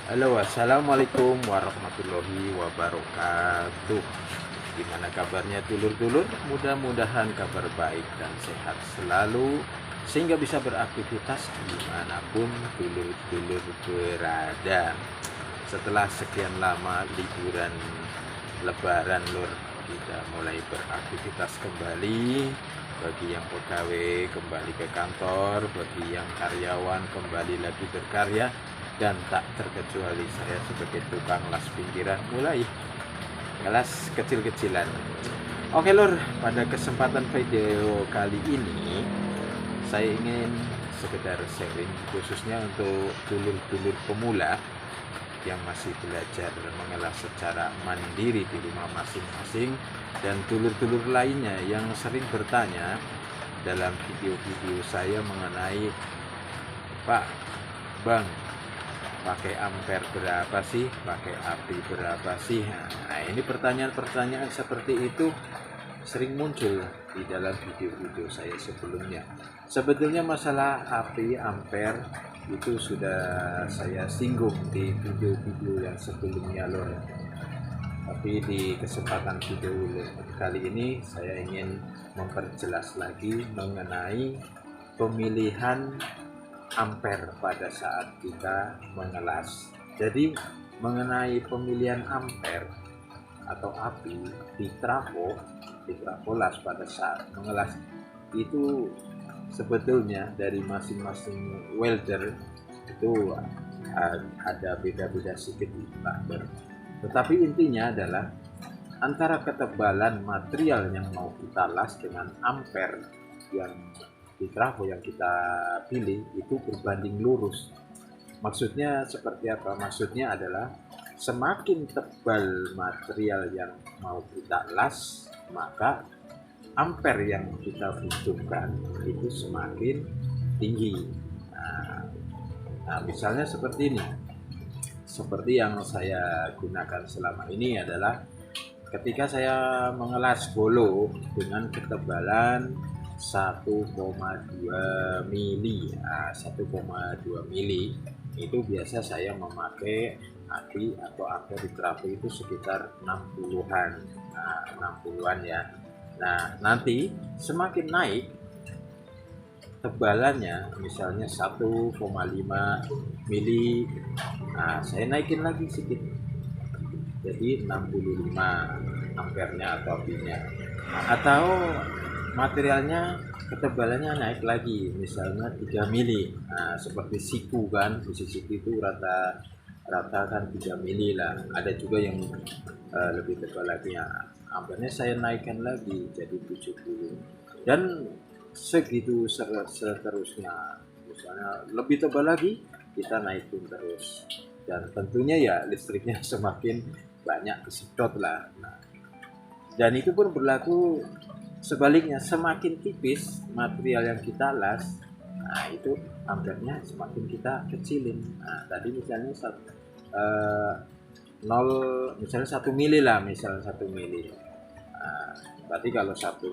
Halo, assalamualaikum warahmatullahi wabarakatuh. Gimana kabarnya dulur-dulur? Mudah-mudahan kabar baik dan sehat selalu, sehingga bisa beraktivitas dimanapun dulur-dulur berada. Setelah sekian lama liburan lebaran lur, kita mulai beraktivitas kembali. Bagi yang pegawai kembali ke kantor, bagi yang karyawan kembali lagi berkarya, dan tak terkecuali saya sebagai tukang las pinggiran mulai ngelas kecil-kecilan. Oke lur, pada kesempatan video kali ini saya ingin sekedar sharing khususnya untuk dulur-dulur pemula yang masih belajar mengelas secara mandiri di rumah masing-masing, dan dulur-dulur lainnya yang sering bertanya dalam video-video saya mengenai, Pak, Bang, pakai ampere berapa sih, pakai api berapa sih. Nah, ini pertanyaan-pertanyaan seperti itu sering muncul di dalam video-video saya sebelumnya. Sebetulnya masalah api ampere itu sudah saya singgung di video-video yang sebelumnya lor. Tapi di kesempatan video kali ini saya ingin memperjelas lagi mengenai pemilihan ampere pada saat kita mengelas. Jadi mengenai pemilihan ampere atau api di trafo las pada saat mengelas itu sebetulnya dari masing-masing welder itu ada beda-beda sedikit lah. Tetapi intinya adalah antara ketebalan material yang mau kita las dengan ampere yang di trafo yang kita pilih itu berbanding lurus. Maksudnya seperti apa? Maksudnya adalah semakin tebal material yang mau kita las, maka ampere yang kita butuhkan itu semakin tinggi. Nah, misalnya seperti ini. Seperti yang saya gunakan selama ini adalah ketika saya mengelas bolo dengan ketebalan 1,2 mili. 1,2 mili itu biasa saya memakai api atau ampere di trafo itu sekitar 60-an. 60-an ya. Nah, nanti semakin naik tebalannya, misalnya 1,5 mili, saya naikin lagi sedikit jadi 65 ampernya atau apinya, atau materialnya ketebalannya naik lagi misalnya 3 mili. Seperti siku kan, siku itu rata kan 3 mili lah, ada juga yang lebih tebal lagi ya. Ampernya saya naikkan lagi jadi 70 dan segitu seterusnya. Misalnya lebih tebal lagi kita naikin terus, dan tentunya ya listriknya semakin banyak kesedot lah. Dan itu pun berlaku sebaliknya, semakin tipis material yang kita las, itu ampernya semakin kita kecilin. Tadi misalnya 1 mili lah, misalnya 1 mili. Berarti kalau 1,2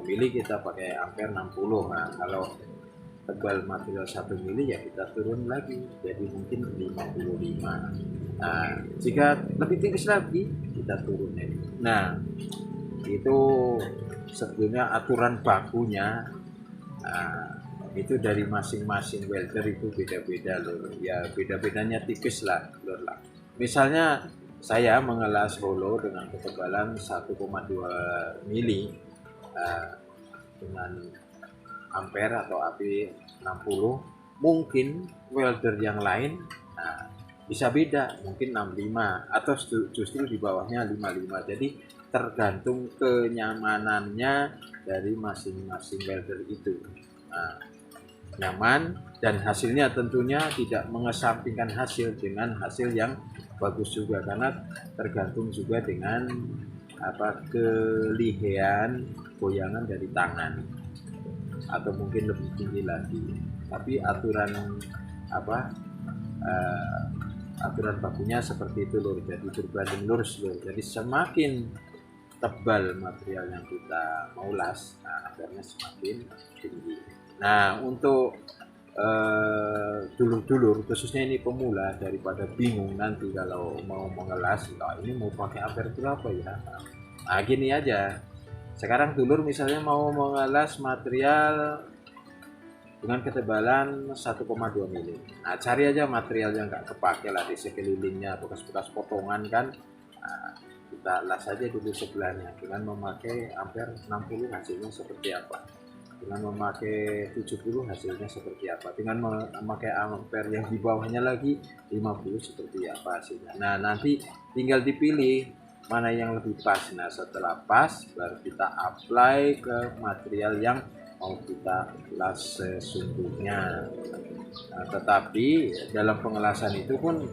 mili kita pakai ampere 60. Kalau tebal material 1 mili ya kita turun lagi jadi mungkin 55. Jika lebih tipis lagi kita turunin. Nah, itu sebetulnya aturan bakunya. Itu dari masing-masing welder itu beda-beda loh ya, beda-bedanya tipis lah lor lah. Misalnya saya mengelas holo dengan ketebalan 1,2 mili dengan ampere atau api 60, mungkin welder yang lain bisa beda, mungkin 65 atau justru di bawahnya 55. Jadi tergantung kenyamanannya dari masing-masing welder itu. Nyaman dan hasilnya tentunya tidak mengesampingkan hasil dengan hasil yang bagus juga, karena tergantung juga dengan kelihayan goyangan dari tangan atau mungkin lebih tinggi lagi. Tapi aturan bakunya seperti itu lur, jadi berbanding lurus lur. Jadi semakin tebal material yang kita mau las, akhirnya semakin tinggi. Nah, untuk dulur-dulur khususnya ini pemula, daripada bingung nanti kalau mau mengelas, nah ini mau pakai ampere berapa ya. Nah gini aja, sekarang dulur misalnya mau mengelas material dengan ketebalan 1,2 mili. Nah cari aja material yang nggak kepake lah di sekelilingnya, bekas-bekas potongan kan. Nah, kita las aja dulu sebelahnya dengan memakai ampere 60 hasilnya seperti apa, dengan memakai 70 hasilnya seperti apa, dengan memakai ampere yang di bawahnya lagi 50 seperti apa hasilnya. Nah nanti tinggal dipilih mana yang lebih pas. Nah setelah pas baru kita apply ke material yang mau kita las sesungguhnya. Nah, tetapi dalam pengelasan itu pun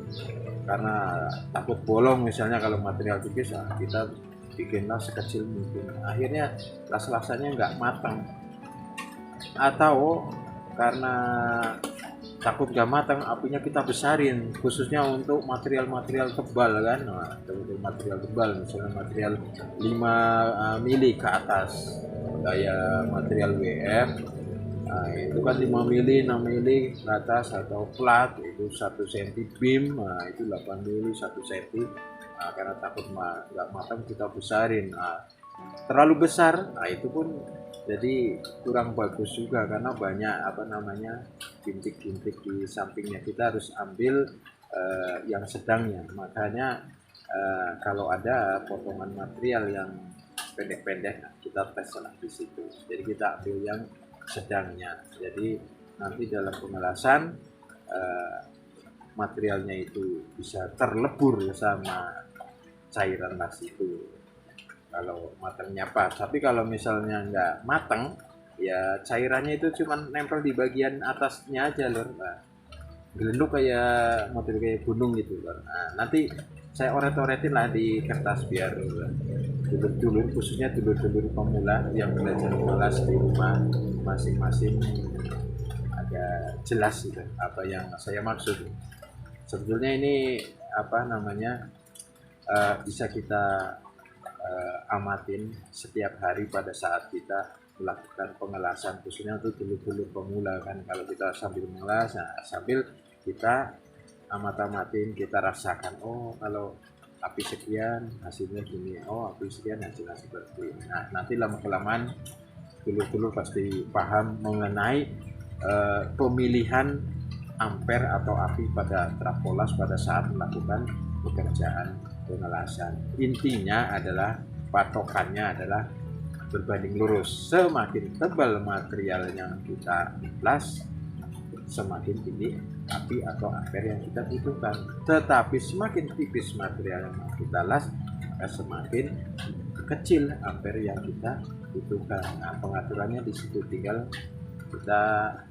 karena takut bolong, misalnya kalau material tipis, nah, kita bikinlah sekecil mungkin, akhirnya las-lasannya nggak matang, atau karena takut gak matang apinya kita besarin, khususnya untuk material-material tebal kan. Nah, untuk material tebal misalnya material 5 mili ke atas kayak material WF, nah, itu kan 5 mili 6 mili ke atas, atau plat itu 1 cm beam, nah, itu 8 mili 1 cm. Nah, karena takut nggak matang kita besarin. Nah, terlalu besar, nah itu pun jadi kurang bagus juga karena banyak bintik-bintik di sampingnya. Kita harus ambil yang sedangnya. Makanya kalau ada potongan material yang pendek-pendek, kita tes lah di situ. Jadi kita ambil yang sedangnya. Jadi nanti dalam pengelasan materialnya itu bisa terlebur sama cairan las itu kalau matangnya pas. Tapi kalau misalnya nggak matang, ya cairannya itu cuma nempel di bagian atasnya aja lor. Nah, gelenduk kayak model kayak gunung gitu lor. Nah, nanti saya oret-oretin lah di kertas biar dulur-dulur, khususnya dulur-dulur pemula yang belajar mengelas di rumah masing-masing agak jelas gitu apa yang saya maksud. Sebetulnya ini bisa kita amatin setiap hari pada saat kita melakukan pengelasan, khususnya untuk dulur-dulur pemula kan. Kalau kita sambil mengelas, nah, sambil kita amat-amatin, kita rasakan, oh kalau api sekian hasilnya gini, oh api sekian hasilnya seperti ini. Nah nanti lama-kelamaan dulur-dulur pasti paham mengenai pemilihan ampere atau api pada trafolas pada saat melakukan pekerjaan pengelasan. Intinya adalah, patokannya adalah berbanding lurus. Semakin tebal material yang kita las, semakin tinggi api atau ampere yang kita butuhkan. Tetapi semakin tipis material yang kita las, semakin kecil ampere yang kita butuhkan. Nah, pengaturannya di situ tinggal kita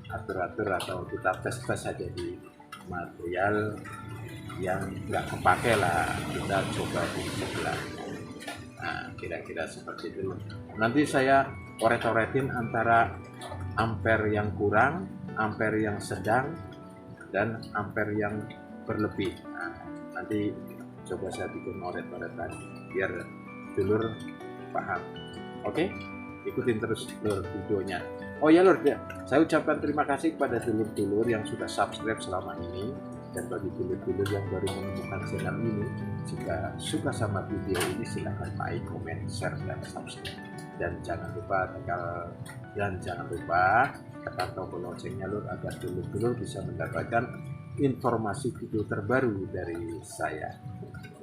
atur-atur atau kita tes-tes saja di material yang nggak kepake lah, kita coba di sebelahnya. Nah kira-kira seperti itu. Nanti saya oret-oretin antara ampere yang kurang, ampere yang sedang, dan ampere yang berlebih. Nah, nanti coba saya bikin oret-oretan biar dulur paham. Oke, ikutin terus lur videonya. Oh ya lur, saya ucapkan terima kasih kepada dulur-dulur yang sudah subscribe selama ini, dan bagi dulur-dulur yang baru menemukan channel ini, jika suka sama video ini silahkan like, comment, share, dan subscribe. Dan jangan lupa tekan tombol loncengnya lur, agar dulur-dulur bisa mendapatkan informasi video terbaru dari saya.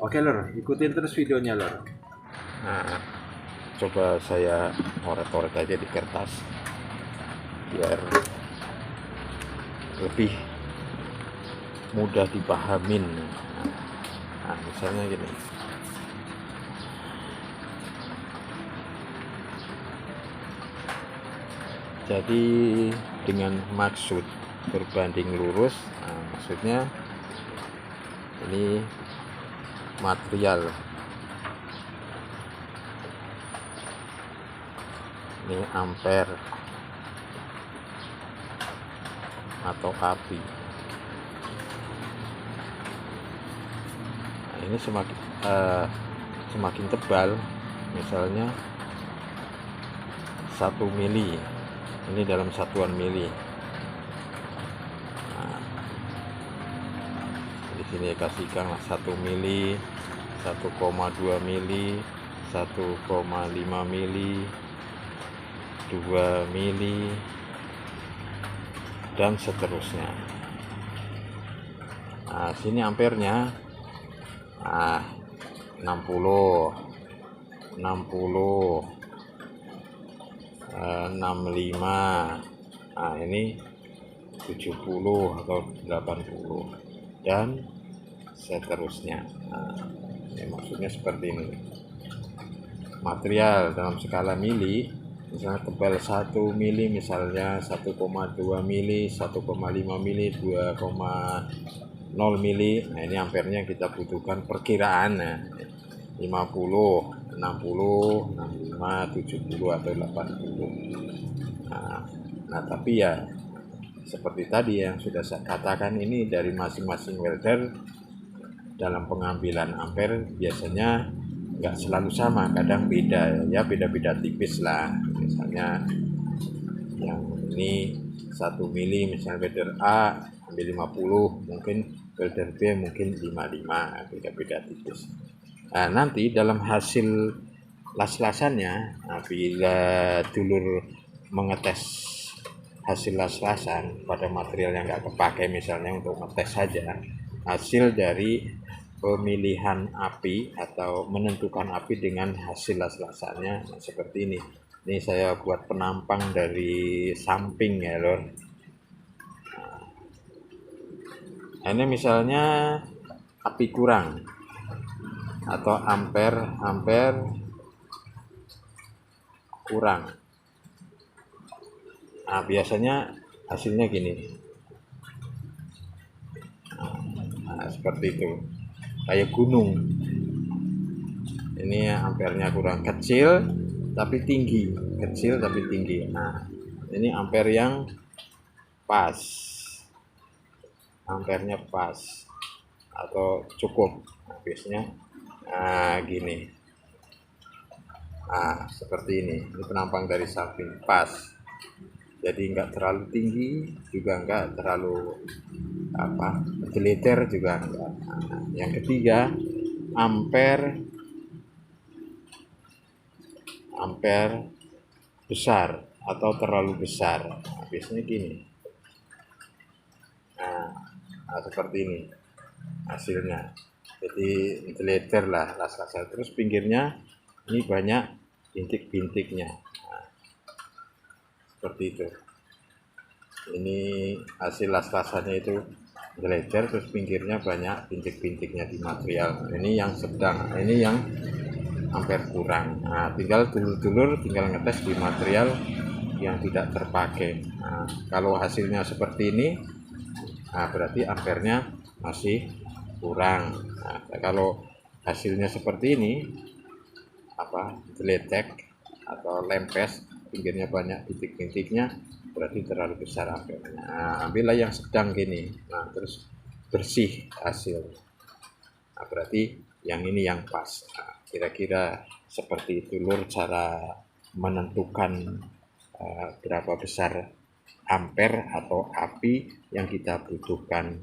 Oke lur, ikutin terus videonya lur. Nah, coba saya oret-oret aja di kertas biar lebih mudah dipahamin. Nah, misalnya gini. Jadi dengan maksud berbanding lurus, nah, maksudnya ini material, ini ampere atau api. Nah, ini semakin tebal, misalnya 1 mili, ini dalam satuan mili. Ini kasihkan 1 mili, 1,2 mili, 1,5 mili, 2 mili, dan seterusnya. Nah, sini ampernya 60, 65. Nah, ini 70 atau 80 dan seterusnya. Nah, ini maksudnya seperti ini. Material dalam skala mili, misalnya tebal 1 mili, misalnya 1,2 mili, 1,5 mili, 2,0 mili. Nah, ini ampernya kita butuhkan perkiraan. Nah, 50, 60, 65, 70 atau 80. Nah, tapi ya seperti tadi yang sudah saya katakan, ini dari masing-masing welder dalam pengambilan ampere biasanya nggak selalu sama, kadang beda ya, beda-beda tipis lah. Misalnya yang ini 1 mili, misalnya welder A ambil 50, mungkin welder B mungkin 55, beda-beda tipis. Nah, nanti dalam hasil las-lasannya, bila dulur mengetes hasil las-lasan pada material yang nggak kepakai, misalnya untuk ngetes saja, hasil dari pemilihan api atau menentukan api dengan hasil las-lasannya seperti ini. Ini saya buat penampang dari samping ya lor. Nah, ini misalnya api kurang atau ampere kurang. Nah, biasanya hasilnya gini. Nah, seperti itu. Kayak gunung. Ini ampernya kurang, kecil tapi tinggi, kecil tapi tinggi. Nah, ini ampere yang pas. Ampernya pas atau cukup. Nah, biasanya gini. Seperti ini penampang dari samping pas, jadi enggak terlalu tinggi juga enggak terlalu jeliter juga enggak. Yang ketiga, ampere besar atau terlalu besar. Nah, biasanya gini. Nah, seperti ini hasilnya, jadi jeliter lah las-lasan. Terus pinggirnya ini banyak bintik-bintiknya. Nah, seperti itu. Ini hasil las-lasannya itu jeliter, terus pinggirnya banyak bintik-bintiknya di material. Ini yang sedang, ini yang ampere kurang. Nah, tinggal dulur-dulur tinggal ngetes di material yang tidak terpakai. Nah, kalau hasilnya seperti ini, berarti ampernya masih kurang. Nah, kalau hasilnya seperti ini, jeletek atau lempes, pinggirnya banyak bintik-bintiknya, berarti terlalu besar ampernya. Nah, ambillah yang sedang gini. Nah, terus bersih hasil. Nah, berarti yang ini yang pas. Nah, kira-kira seperti itu lur cara menentukan berapa besar ampere atau api yang kita butuhkan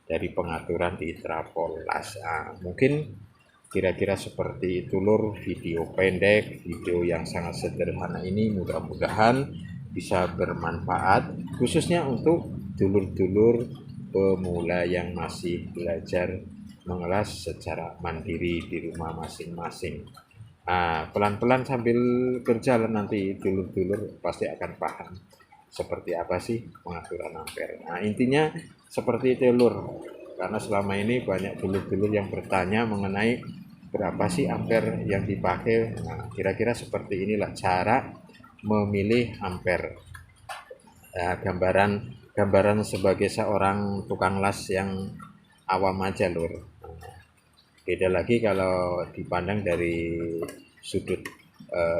dari pengaturan di trafo las. Mungkin kira-kira seperti itu lur, video pendek, video yang sangat sederhana ini mudah-mudahan bisa bermanfaat, khususnya untuk dulur-dulur pemula yang masih belajar mengelas secara mandiri di rumah masing-masing. Pelan-pelan sambil berjalan nanti dulur-dulur pasti akan paham seperti apa sih pengaturan ampere. Nah, intinya seperti itu lur, karena selama ini banyak dulur-dulur yang bertanya mengenai berapa sih ampere yang dipakai. Nah, kira-kira seperti inilah cara memilih ampere. Gambaran sebagai seorang tukang las yang awam aja lur. Beda lagi kalau dipandang dari sudut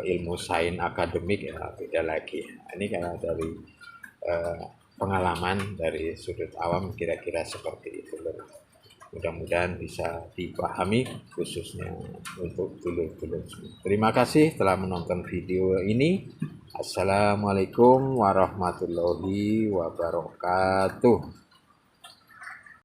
ilmu sains akademik, ya beda lagi. Ini kalau dari pengalaman dari sudut awam kira-kira seperti itu. Mudah-mudahan bisa dipahami khususnya untuk dulur-dulur. Terima kasih telah menonton video ini. Assalamualaikum warahmatullahi wabarakatuh.